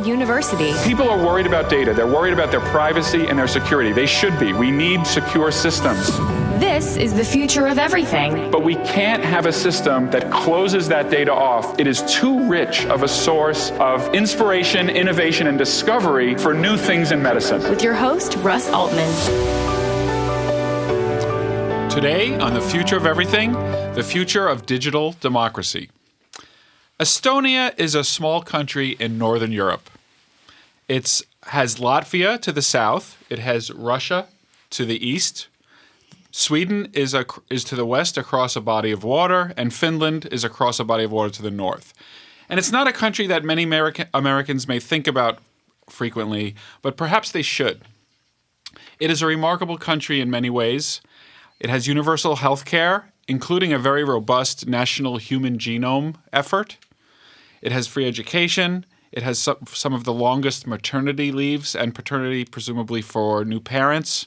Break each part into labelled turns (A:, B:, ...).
A: University.
B: People are worried about data. They're worried about their privacy and their security. They should be. We need secure systems.
A: This is the future of everything.
B: But we can't have a system that closes that data off. It is too rich of a source of inspiration, innovation, and discovery for new things in medicine.
A: With your host, Russ Altman.
B: Today on The Future of Everything, the future of digital democracy. Estonia is a small country in Northern Europe. It has Latvia to the south. It has Russia to the east. Sweden is to the west across a body of water, and Finland is across a body of water to the north. And it's not a country that many Americans may think about frequently, but perhaps they should. It is a remarkable country in many ways. It has universal health care, including a very robust national human genome effort. It has free education. It has some of the longest maternity leaves and paternity, presumably for new parents.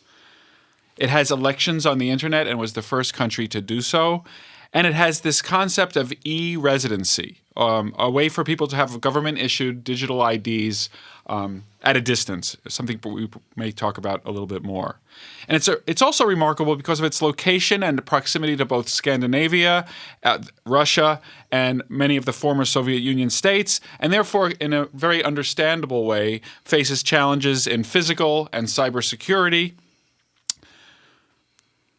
B: It has elections on the internet and was the first country to do so. And it has this concept of e-residency, a way for people to have government-issued digital IDs at a distance, something we may talk about a little bit more. And it's also remarkable because of its location and proximity to both Scandinavia, Russia, and many of the former Soviet Union states, and therefore, in a very understandable way, faces challenges in physical and cybersecurity.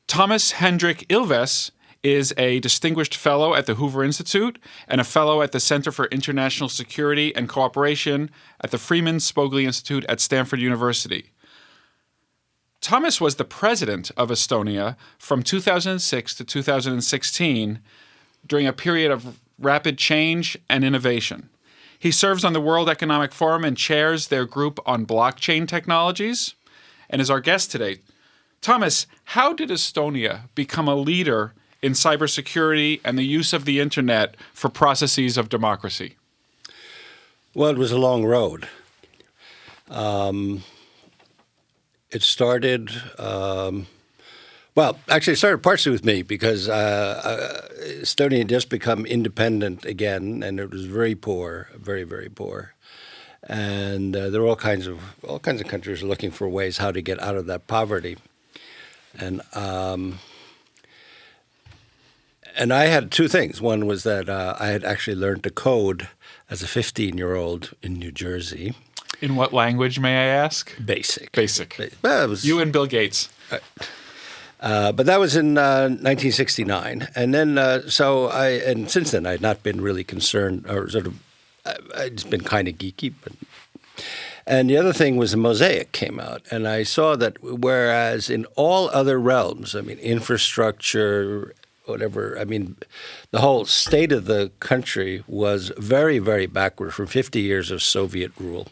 B: Toomas Ilves is a distinguished fellow at the Hoover Institute and a fellow at the Center for International Security and Cooperation at the Freeman Spogli Institute at Stanford University. Toomas was the president of Estonia from 2006 to 2016 during a period of rapid change and innovation. He serves on the World Economic Forum and chairs their group on blockchain technologies and is our guest today. Toomas, how did Estonia become a leader in cybersecurity and the use of the internet for processes of democracy?
C: Well, it was a long road. It started, actually it started partially with me because Estonia had just become independent again, and it was very poor, very, very poor. And there were all kinds of countries looking for ways how to get out of that poverty. And I had two things. One was that I had actually learned to code as a 15-year-old in New Jersey.
B: In what language, may I ask?
C: Basic.
B: Well, it was, you and Bill Gates.
C: But that was in 1969. And then, and since then I had not been really concerned, or sort of, I'd just been kind of geeky. And the other thing was the Mosaic came out, and I saw that whereas in all other realms, infrastructure, whatever, the whole state of the country was very, very backward from 50 years of Soviet rule.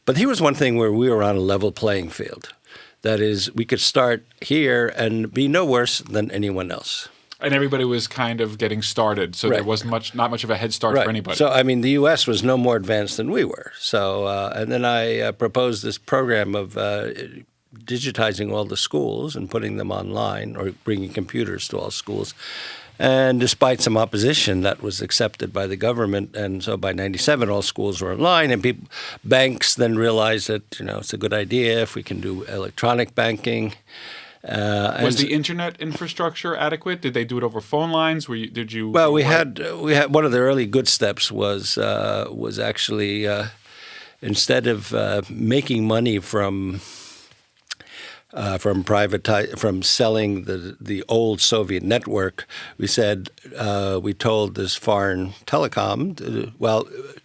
C: But here was one thing where we were on a level playing field. That is, we could start here and be no worse than anyone else.
B: And everybody was kind of getting started, so
C: right.
B: There wasn't not much of a head start for anybody.
C: So, the U.S. was no more advanced than we were. So, and then I proposed this program of digitizing all the schools and putting them online, or bringing computers to all schools. And despite some opposition, that was accepted by the government. And so by 1997, all schools were online. And banks then realized that, it's a good idea if we can do electronic banking.
B: Was the internet infrastructure adequate? Did they do it over phone lines? Did you?
C: Well, we had one of the early good steps was actually instead of making money from selling the old Soviet network, we said we told this foreign telecom to,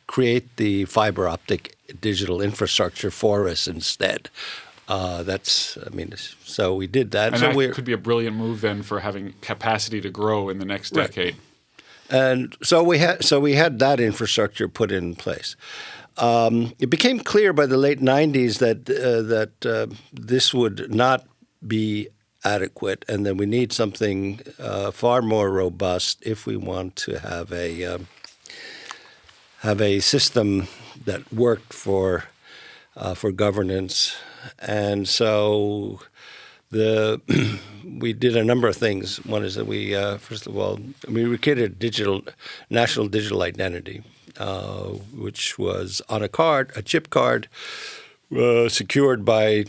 C: create the fiber optic digital infrastructure for us instead. So we did that.
B: And
C: so
B: that could be a brilliant move then for having capacity to grow in the next decade.
C: And so we had that infrastructure put in place. It became clear by the late 90s that this would not be adequate, and that we need something far more robust if we want to have a system that worked for governance. And so the we did a number of things. One is that we first of all we created a national digital identity, which was on a chip card, secured by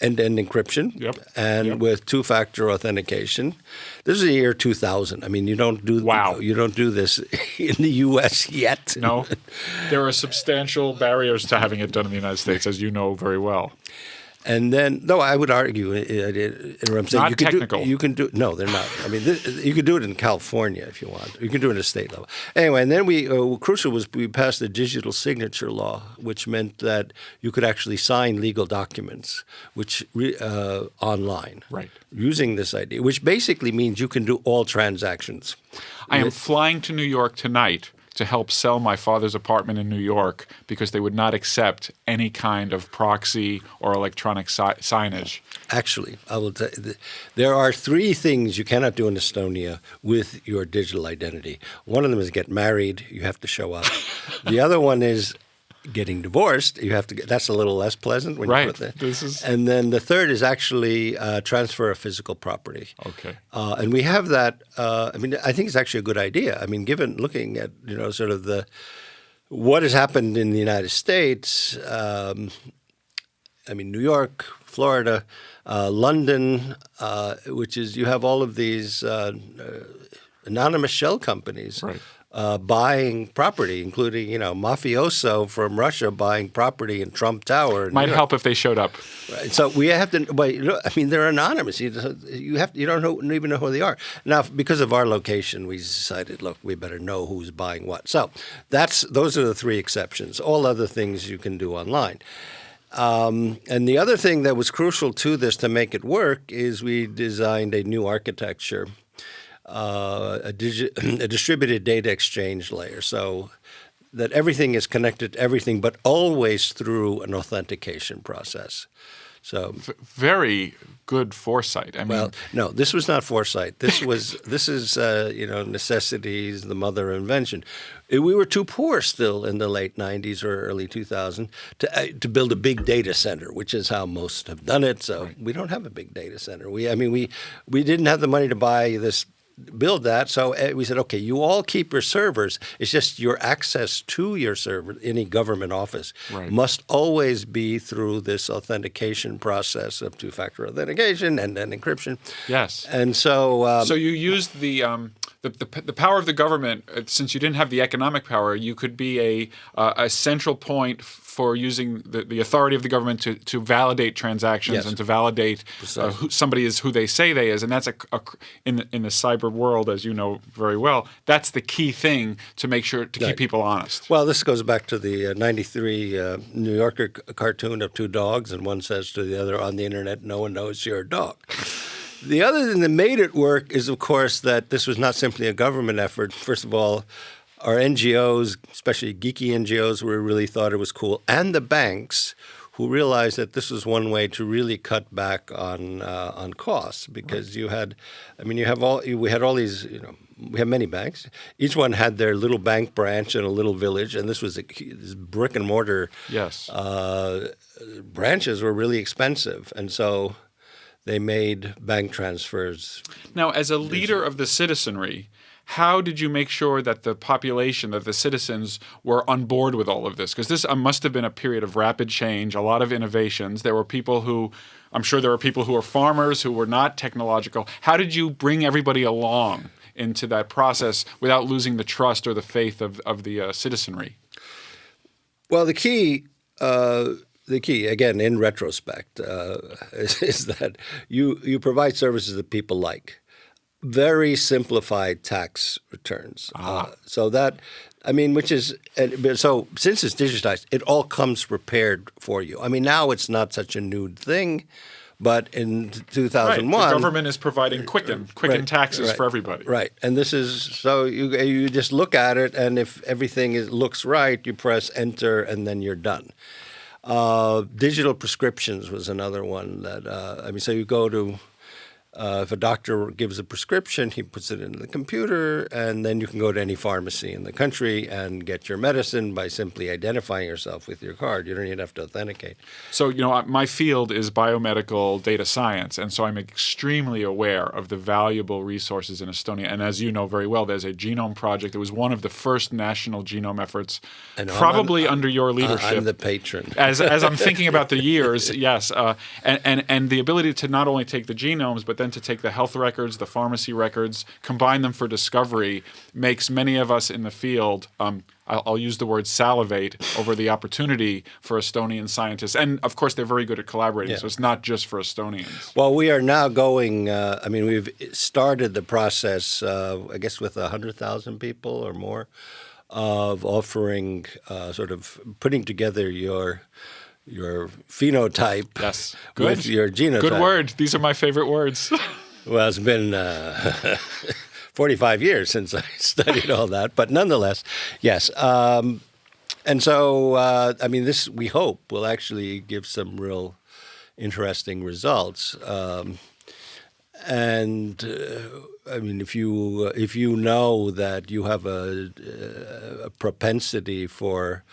C: end-to-end encryption and with two-factor authentication. This is the year 2000. I mean, you don't do this in the U.S. yet.
B: No, there are substantial barriers to having it done in the United States, as you know very well.
C: And then, no, I would argue, I'm saying
B: not technical.
C: No, they're not. I mean, you could do it in California if you want. You can do it at a state level. Anyway, and then crucial was we passed the digital signature law, which meant that you could actually sign legal documents, which online, using this ID, which basically means you can do all transactions.
B: I am flying to New York tonight to help sell my father's apartment in New York because they would not accept any kind of proxy or electronic signage. Actually,
C: I will tell you, there are three things you cannot do in Estonia with your digital identity. One of them is get married. You have to show up. The other one is getting divorced. You have to that's a little less pleasant when you put that. And then the third is actually transfer of physical property.
B: Okay.
C: And we have that. I mean, I think it's actually a good idea. I mean, looking at sort of what has happened in the United States. I mean, New York, Florida, London, which is you have all of these anonymous shell companies. Right. Buying property, including, mafioso from Russia buying property in Trump Tower.
B: Might help if they showed up.
C: Right. So we have to. I mean, they're anonymous. You don't even know who they are. Now, because of our location, we decided, look, we better know who's buying what. So those are the three exceptions. All other things you can do online. And the other thing that was crucial to this to make it work is we designed a new architecture. A distributed data exchange layer, so that everything is connected to everything, but always through an authentication process. So
B: very good foresight. I mean,
C: no, this was not foresight. This is necessities, the mother of invention. We were too poor still in the late 90s or early 2000 to build a big data center, which is how most have done it. So we don't have a big data center. We didn't have the money to build that. So we said, okay, you all keep your servers. It's just your access to your server, any government office, must always be through this authentication process of two-factor authentication and then encryption.
B: Yes.
C: And so
B: so you used the power of the government. Since you didn't have the economic power, you could be a central point for using the authority of the government to validate transactions and to validate who somebody is who they say they is. And that's in the cyber world, as you know very well, that's the key thing to make sure to keep people honest.
C: Well, this goes back to the 93 New Yorker cartoon of two dogs, and one says to the other on the internet, no one knows you're a dog. The other thing that made it work is, of course, that this was not simply a government effort. First of all, our NGOs, especially geeky NGOs, who really thought it was cool, and the banks, who realized that this was one way to really cut back on costs, because we had all these, we have many banks. Each one had their little bank branch in a little village, and this was this brick and mortar.
B: Yes.
C: Branches were really expensive, and so they made bank transfers.
B: Now, as a leader of the citizenry, how did you make sure that the population, that the citizens were on board with all of this? Because this must have been a period of rapid change, a lot of innovations. There were people who, I'm sure there were people who were farmers who were not technological. How did you bring everybody along into that process without losing the trust or the faith of the citizenry?
C: Well, the key, again, in retrospect, is that you provide services that people like. Very simplified tax returns. So since it's digitized, it all comes prepared for you. I mean, now it's not such a new thing, but in 2001,
B: the government is providing quicken taxes for everybody.
C: Right, and this is so you just look at it, and if everything looks right, you press enter, and then you're done. Digital prescriptions was another one that so you go to. If a doctor gives a prescription, he puts it into the computer, and then you can go to any pharmacy in the country and get your medicine by simply identifying yourself with your card. You don't even have to authenticate.
B: So, my field is biomedical data science, and so I'm extremely aware of the valuable resources in Estonia. And as you know very well, there's a genome project. It was one of the first national genome efforts,
C: And
B: probably under your leadership.
C: I'm the patron.
B: As I'm thinking about the years, yes, and the ability to not only take the genomes, but then to take the health records, the pharmacy records, combine them for discovery, makes many of us in the field, I'll use the word salivate over the opportunity for Estonian scientists. And of course, they're very good at collaborating, so it's not just for Estonians.
C: Well, we are now going, we've started the process, I guess with 100,000 people or more, of offering, sort of putting together your phenotype with your genotype.
B: Good word. These are my favorite words.
C: Well, it's been 45 years since I studied all that, but nonetheless, yes. And so, this, we hope, will actually give some real interesting results. If you know that you have a propensity for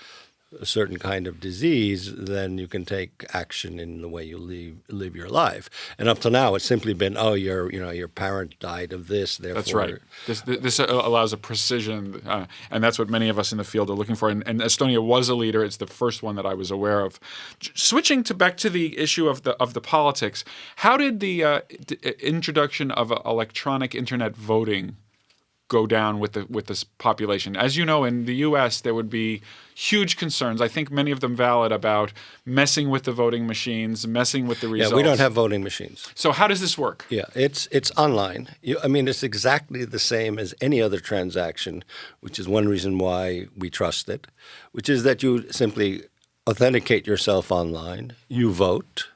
C: a certain kind of disease, then you can take action in the way you live your life. And up to now, it's simply been, your parent died of this, therefore.
B: That's right. This allows a precision, and that's what many of us in the field are looking for. And Estonia was a leader. It's the first one that I was aware of. Switching back to the issue of the politics, how did the introduction of electronic internet voting go down with this population? As you know, in the U.S., there would be huge concerns, I think many of them valid, about messing with the voting machines, messing with the results.
C: Yeah, we don't have voting machines.
B: So how does this work?
C: Yeah, it's online. It's exactly the same as any other transaction, which is one reason why we trust it, which is that you simply authenticate yourself online, you vote,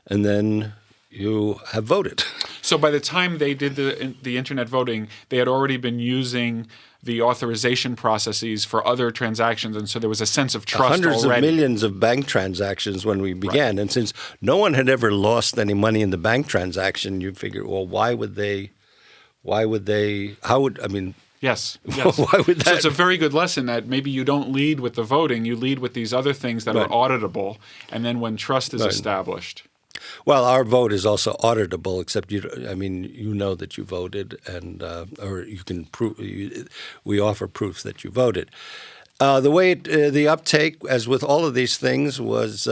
C: and then you have voted.
B: So by the time they did the internet voting, they had already been using the authorization processes for other transactions, and so there was a sense of trust
C: Hundreds
B: already.
C: of millions of bank transactions when we began, and since no one had ever lost any money in the bank transaction, you figure, well,
B: Yes.
C: Why would that?
B: So it's a very good lesson that maybe you don't lead with the voting, you lead with these other things that are auditable, and then when trust is established.
C: Well, our vote is also auditable, except you know that you voted, and or you can prove. We offer proof that you voted. The uptake, as with all of these things, was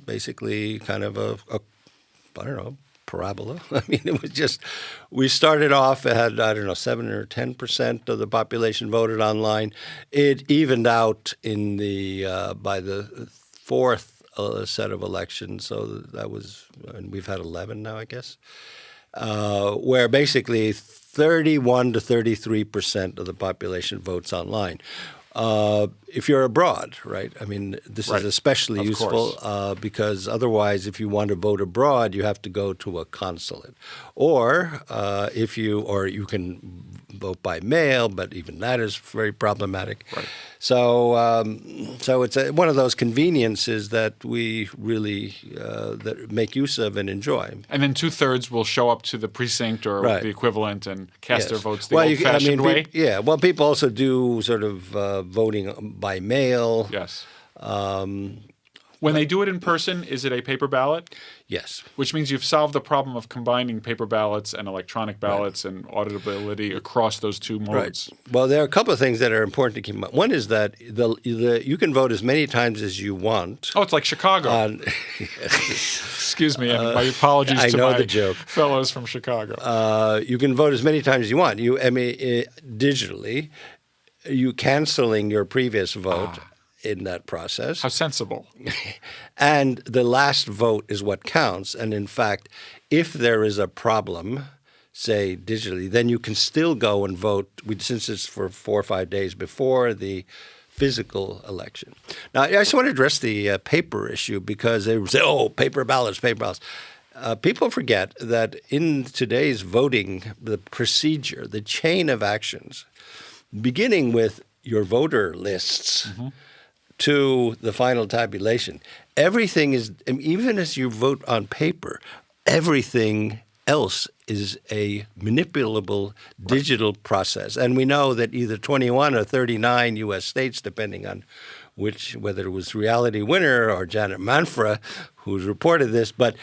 C: basically kind of a parabola. It was just, we started off, it had, 7 or 10% of the population voted online. It evened out in by the fourth set of elections, so that was, and we've had 11 now, I guess, where basically 31 to 33% of the population votes online. If you're abroad, right? This is especially useful because otherwise, if you want to vote abroad, you have to go to a consulate, or you can vote by mail, but even that is very problematic. Right. So it's one of those conveniences that we really that make use of and enjoy.
B: And then 2/3 will show up to the precinct or the equivalent and cast their votes the old-fashioned way.
C: Well, people also do sort of voting by mail.
B: Yes. When they do it in person, is it a paper ballot?
C: Yes.
B: Which means you've solved the problem of combining paper ballots and electronic ballots and auditability across those two modes.
C: Right. Well, there are a couple of things that are important to keep in mind. One is that you can vote as many times as you want.
B: Oh, it's like Chicago. Excuse me, and my apologies to my fellows from Chicago.
C: You can vote as many times as you want. Digitally, you canceling your previous vote in that process.
B: How sensible.
C: And the last vote is what counts. And in fact, if there is a problem, say digitally, then you can still go and vote, since it's for 4 or 5 days before the physical election. Now, I just want to address the paper issue, because they say, paper ballots, paper ballots. People forget that in today's voting, the procedure, the chain of actions, beginning with your voter lists to the final tabulation, everything is, even as you vote on paper, everything else is a manipulable digital process. And we know that either 21 or 39 U.S. states, depending on whether it was Reality Winner or Janet Manfra who's reported this, but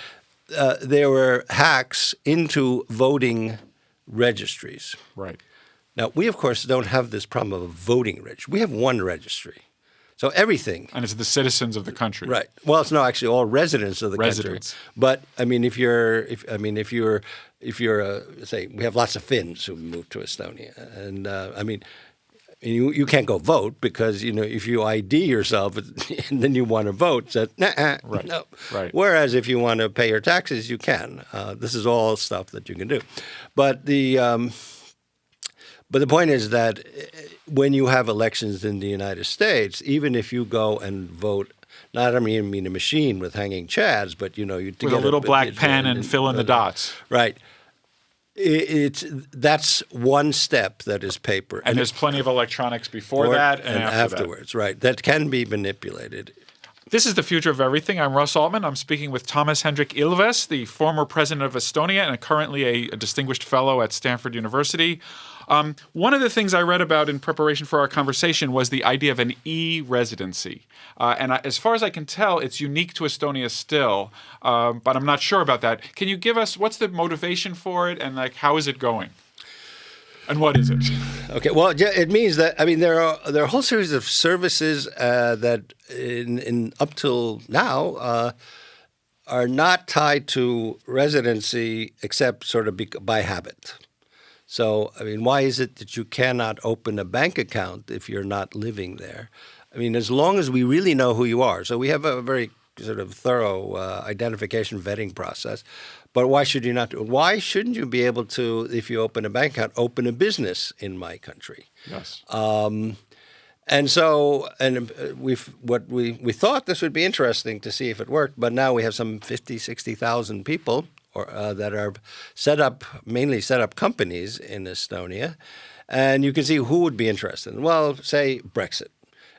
C: there were hacks into voting registries.
B: Right.
C: Now, we, of course, don't have this problem of a voting registry. We have one registry. So everything.
B: And it's the citizens of the country.
C: Right. Well, it's not actually all residents of the country. But I mean, if you're say we have lots of Finns who moved to Estonia, and I mean, you can't go vote because if you ID yourself and then you want to vote, so
B: right.
C: No.
B: Right.
C: Whereas if you want to pay your taxes, you can. This is all stuff that you can do, but the point is that when you have elections in the United States, even if you go and vote, not I mean a machine with hanging chads, but
B: with a little black pen and fill in the dots.
C: Right. That's one step that is paper,
B: and there's plenty of electronics before that and
C: afterwards. Right. That can be manipulated.
B: This is The Future of Everything. I'm Russ Altman. I'm speaking with Toomas Ilves, the former president of Estonia and currently a distinguished fellow at Stanford University. One of the things I read about in preparation for our conversation was the idea of an e-residency. And as far as I can tell, it's unique to Estonia still, but I'm not sure about that. Can you give us, what's the motivation for it and how is it going? And what is it?
C: Okay, well, it means that there are a whole series of services that in up till now are not tied to residency except sort of by habit. So, why is it that you cannot open a bank account if you're not living there? As long as we really know who you are. So we have a very sort of thorough identification vetting process. But why should you not do it? Why shouldn't you be able to, if you open a bank account, open a business in my country?
B: Yes.
C: And so, we thought this would be interesting to see if it worked, but now we have some 60,000 people that are mainly set up companies in Estonia, and you can see who would be interested. Well, say Brexit.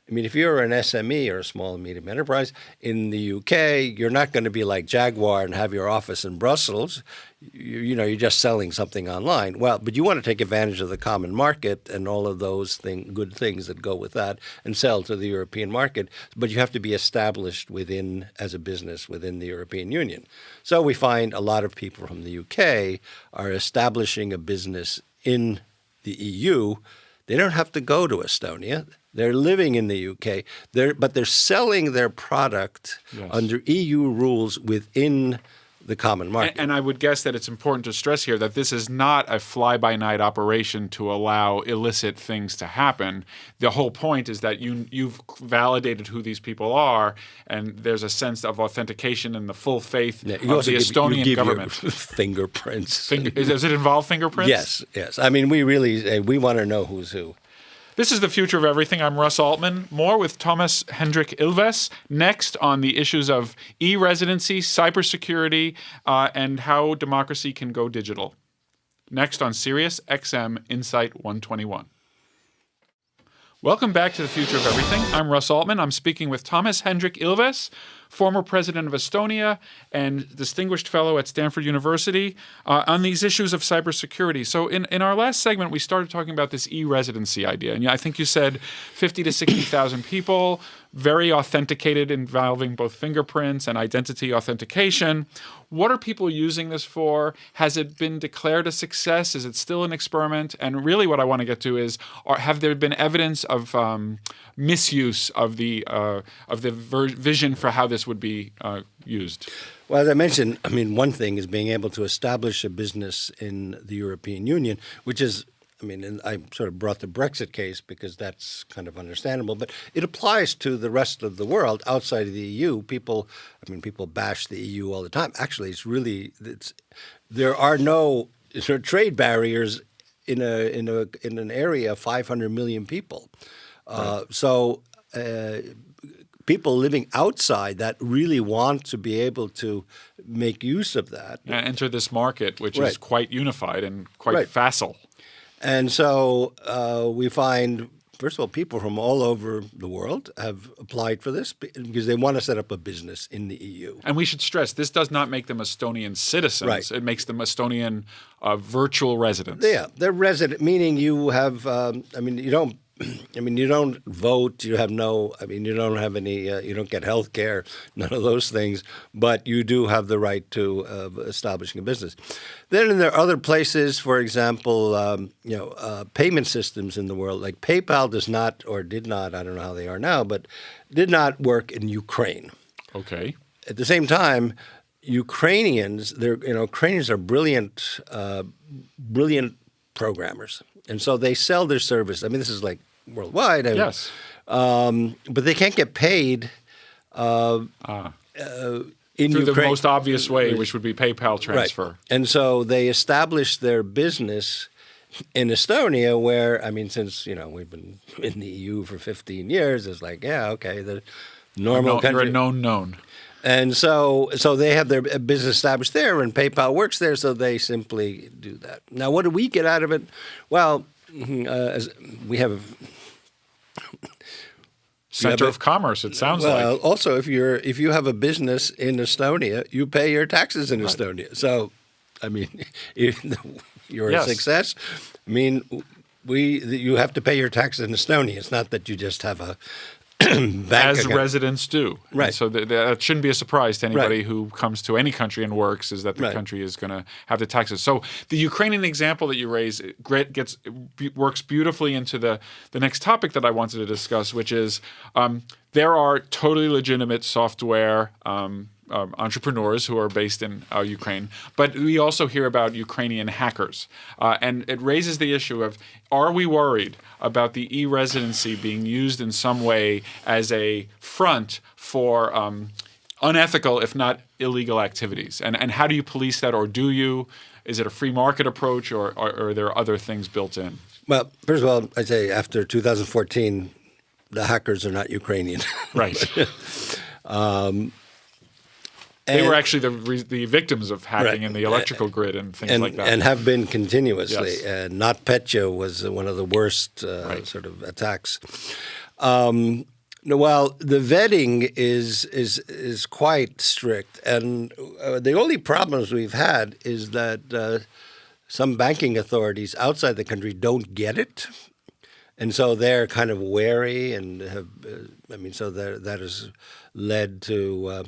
C: If you're an SME or a small and medium enterprise in the UK, you're not going to be like Jaguar and have your office in Brussels. You're just selling something online. Well, but you want to take advantage of the common market and all of those good things that go with that and sell to the European market. But you have to be established as a business within the European Union. So we find a lot of people from the UK are establishing a business in the EU. They don't have to go to Estonia. They're living in the UK, but they're selling their product under EU rules within the common market.
B: And I would guess that it's important to stress here that this is not a fly-by-night operation to allow illicit things to happen. The whole point is that you've validated who these people are, and there's a sense of authentication and the full faith of the Estonian government.
C: Fingerprints.
B: Does it involve fingerprints?
C: Yes. We want to know who's who.
B: This is The Future of Everything. I'm Russ Altman. More with Toomas Ilves next on the issues of e-residency, cybersecurity, and how democracy can go digital. Next on Sirius XM Insight 121. Welcome back to The Future of Everything. I'm Russ Altman. I'm speaking with Toomas Ilves, former president of Estonia and distinguished fellow at Stanford University, on these issues of cybersecurity. So in our last segment, we started talking about this e-residency idea. And I think you said 50 to 60,000 people, very authenticated, involving both fingerprints and identity authentication. What are people using this for? Has it been declared a success? Is it still an experiment? And really what I want to get to is, have there been evidence of misuse of the vision for how this would be used?
C: Well, as I mentioned, one thing is being able to establish a business in the European Union, which is, and I sort of brought the Brexit case because that's kind of understandable, but it applies to the rest of the world outside of the EU. People bash the EU all the time. Actually, there are no sort of trade barriers in an area of 500 million people. Right. People living outside that really want to be able to make use of that.
B: And enter this market, which is quite unified and quite facile.
C: And so we find first of all, people from all over the world have applied for this because they want to set up a business in the EU.
B: And we should stress, this does not make them Estonian citizens.
C: Right.
B: It makes them Estonian virtual residents.
C: Yeah, they're resident, meaning you have. You don't. You don't vote. You have no. You don't have any. You don't get health care. None of those things. But you do have the right to establishing a business. Then there are other places, for example, payment systems in the world. Like PayPal does not, or did not. I don't know how they are now, but did not work in Ukraine.
B: Okay.
C: At the same time, Ukrainians are brilliant, brilliant programmers. And so they sell their service. I mean, this is like worldwide.
B: Yes.
C: But they can't get paid in
B: Through
C: Ukraine.
B: the most obvious way, which would be PayPal transfer.
C: Right. And so they established their business in Estonia where, since, we've been in the EU for 15 years, it's like, yeah, okay, the normal country.
B: You're a known.
C: And so they have their business established there, and PayPal works there, so they simply do that. Now, what do we get out of it? Well, we have
B: Center of commerce, it sounds like.
C: Also, if you have a business in Estonia, you pay your taxes in Estonia. So, you're a success. You have to pay your taxes in Estonia. It's not that you just have a bank
B: as
C: account.
B: residents do.
C: Right.
B: And so that shouldn't be a surprise to anybody who comes to any country and works, is that the country is going to have the taxes. So the Ukrainian example that you raise works beautifully into the next topic that I wanted to discuss, which is there are totally legitimate software entrepreneurs who are based in Ukraine, but we also hear about Ukrainian hackers. And it raises the issue of, are we worried about the e-residency being used in some way as a front for unethical, if not illegal, activities? And how do you police that, or do you? Is it a free market approach, or are there other things built in?
C: Well, first of all, I'd say after 2014, the hackers are not Ukrainian.
B: Right. They were actually the victims of hacking in the electrical grid and things like that.
C: And have been continuously.
B: Yes.
C: NotPetya was one of the worst sort of attacks. Well, the vetting is quite strict. And the only problems we've had is that some banking authorities outside the country don't get it. And so they're kind of wary and have, so that has led to,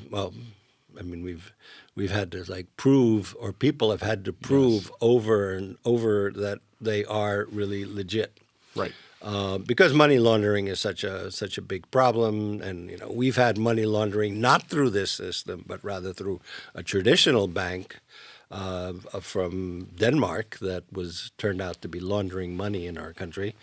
C: we've had to prove, or people have had to prove over and over that they are really legit.
B: Right.
C: Because money laundering is such a big problem, and we've had money laundering not through this system, but rather through a traditional bank from Denmark that turned out to be laundering money in our country.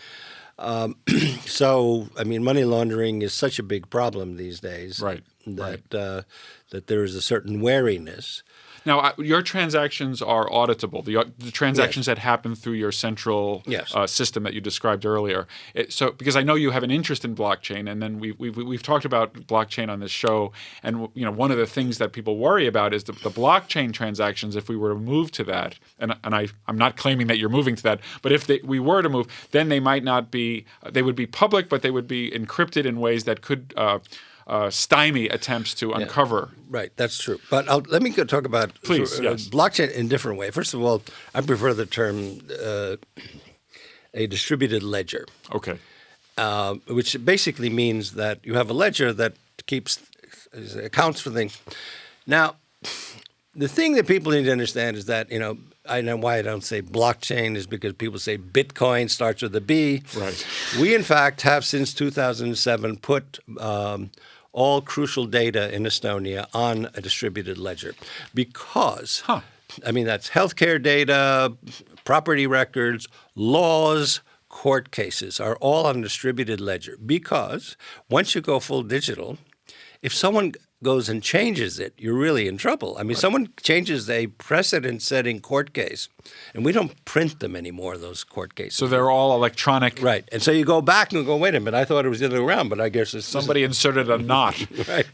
C: So, money laundering is such a big problem these days,
B: right?
C: That there is a certain wariness.
B: Now, your transactions are auditable. The transactions that happen through your central system that you described earlier. Because I know you have an interest in blockchain, and then we've talked about blockchain on this show, and one of the things that people worry about is the blockchain transactions. If we were to move to that, and I'm not claiming that you're moving to that, but if we were to move, then they might not be. They would be public, but they would be encrypted in ways that could stymie attempts to uncover.
C: Right, that's true. But let me go talk about blockchain in a different way. First of all, I prefer the term a distributed ledger.
B: Okay.
C: Which basically means that you have a ledger that accounts for things. Now, the thing that people need to understand is that, I know why I don't say blockchain is because people say Bitcoin starts with a B.
B: Right.
C: We, in fact, have since 2007 put all crucial data in Estonia on a distributed ledger because, that's healthcare data, property records, laws, court cases are all on a distributed ledger because once you go full digital, if someone goes and changes it, you're really in trouble. Someone changes a precedent-setting court case, and we don't print them anymore, those court cases.
B: So they're all electronic.
C: Right. And so you go back and go, wait a minute, I thought it was the other way around, but I guess it's...
B: Somebody inserted a knot.
C: Right.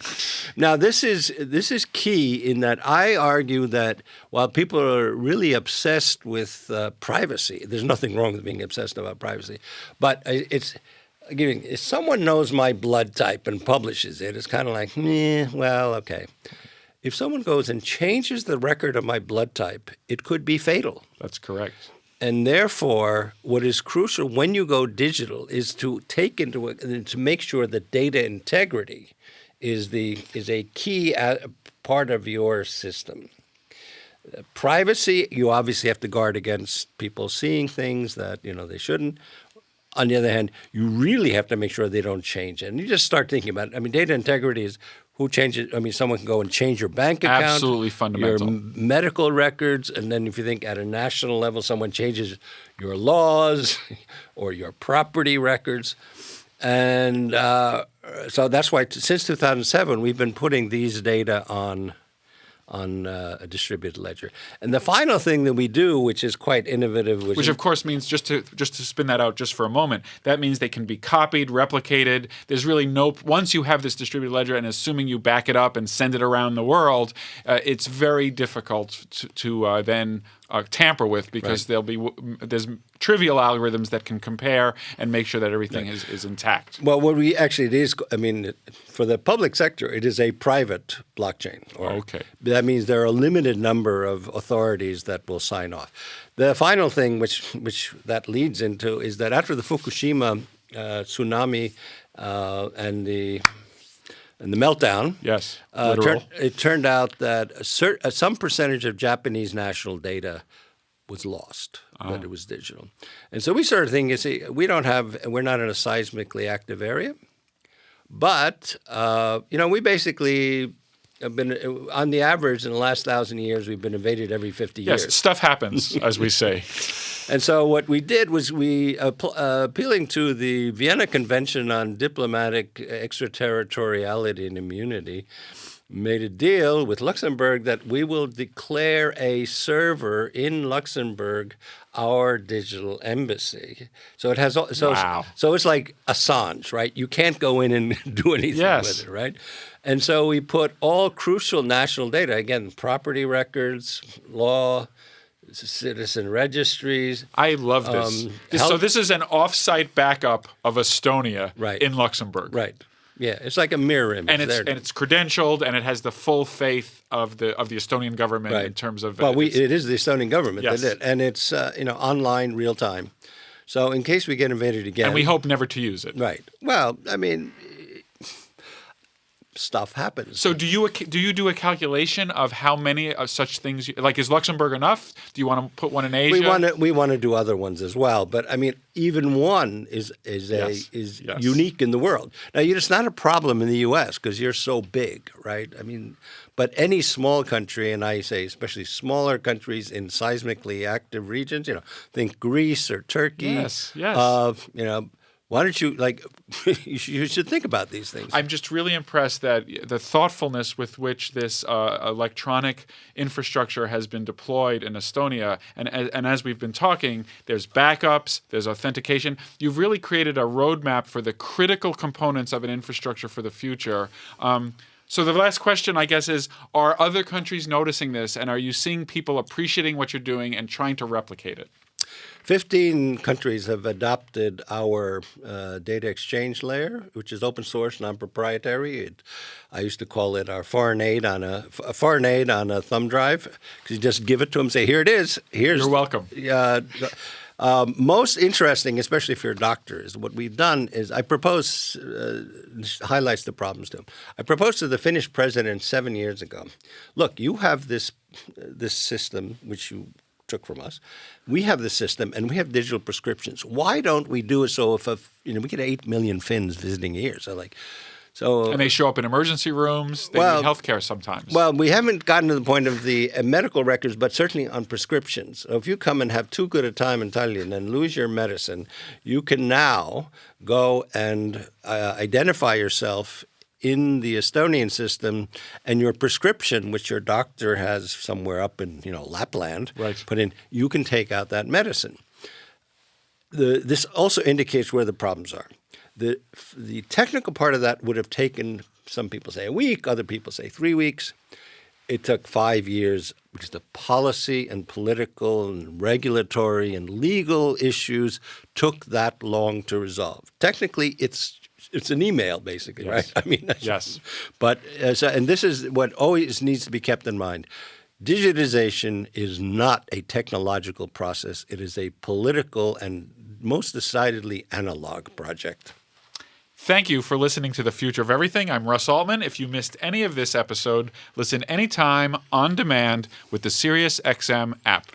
C: Now, this is key in that I argue that while people are really obsessed with privacy, there's nothing wrong with being obsessed about privacy, but it's... if someone knows my blood type and publishes it, it's kind of like, well, okay. If someone goes and changes the record of my blood type, it could be fatal.
B: That's correct.
C: And therefore, what is crucial when you go digital is to to make sure that data integrity is a key part of your system. Privacy, you obviously have to guard against people seeing things that they shouldn't. On the other hand, you really have to make sure they don't change it. And you just start thinking about it. I mean, data integrity is who changes. I mean, someone can go and change your bank account.
B: Absolutely fundamental.
C: Your medical records. And then if you think at a national level, someone changes your laws or your property records. And so that's why since 2007, we've been putting these data on a distributed ledger. And the final thing that we do, which is quite innovative,
B: which of course means, just to spin that out just for a moment, that means they can be copied, replicated. There's really once you have this distributed ledger, and assuming you back it up and send it around the world, it's very difficult to then tamper with, because there's trivial algorithms that can compare and make sure that everything is intact.
C: Well, it is, I mean, for the public sector, it is a private blockchain.
B: Okay.
C: That means there are a limited number of authorities that will sign off. The final thing which that leads into is that after the Fukushima tsunami and the meltdown,
B: yes,
C: it turned out that some percentage of Japanese national data was lost, but it was digital. And so we started thinking, we're not in a seismically active area, but we basically have been, on the average, in the last 1,000 years, we've been invaded every 50 years.
B: Yes, stuff happens, as we say.
C: And so what we did was appealing to the Vienna Convention on Diplomatic Extraterritoriality and Immunity, made a deal with Luxembourg that we will declare a server in Luxembourg our digital embassy. So it has
B: Wow.
C: So it's like Assange, right? You can't go in and do anything with it, right? And so we put all crucial national data, again, property records, law, citizen registries.
B: I love this. So this is an off-site backup of Estonia in Luxembourg.
C: Right. Yeah, it's like a mirror image.
B: And it's credentialed, and it has the full faith of the Estonian government in terms of.
C: Well, it is the Estonian government
B: yes.
C: that did, and it's online, real time. So in case we get invaded again,
B: and we hope never to use it.
C: Right. Well, I mean, stuff happens.
B: So do you do a calculation of how many of such things? Like, is Luxembourg enough? Do you want to put one in Asia?
C: We want to do other ones as well. But I mean, even one is unique in the world. Now, it's not a problem in the U.S. because you're so big, right? I mean, but any small country, and I say especially smaller countries in seismically active regions, think Greece or Turkey.
B: Yes.
C: Why don't you, you should think about these things.
B: I'm just really impressed that the thoughtfulness with which this electronic infrastructure has been deployed in Estonia. And as we've been talking, there's backups, there's authentication. You've really created a roadmap for the critical components of an infrastructure for the future. So the last question, I guess, is, are other countries noticing this? And are you seeing people appreciating what you're doing and trying to replicate it?
C: 15 countries have adopted our data exchange layer, which is open source, non-proprietary. I used to call it our foreign aid on a thumb drive, because you just give it to them, say, here it is.
B: You're welcome.
C: Most interesting, especially if you're a doctor, is what we've done is I propose, highlights the problems to them. I proposed to the Finnish president 7 years ago, look, you have this system, which you took from us. We have the system, and we have digital prescriptions. Why don't we do it so we get 8 million Finns visiting a year? And
B: they show up in emergency rooms. They need healthcare sometimes.
C: Well, we haven't gotten to the point of the medical records, but certainly on prescriptions. So if you come and have too good a time in Tallinn and lose your medicine, you can now go and identify yourself in the Estonian system, and your prescription, which your doctor has somewhere up in Lapland, put in, you can take out that medicine. This also indicates where the problems are. The technical part of that would have taken, some people say a week, other people say 3 weeks. It took 5 years which is the policy and political and regulatory and legal issues, took that long to resolve. Technically, it's an email, basically,
B: Yes.
C: right? I mean,
B: Yes.
C: But and this is what always needs to be kept in mind. Digitization is not a technological process. It is a political and most decidedly analog project.
B: Thank you for listening to The Future of Everything. I'm Russ Altman. If you missed any of this episode, listen anytime on demand with the SiriusXM app.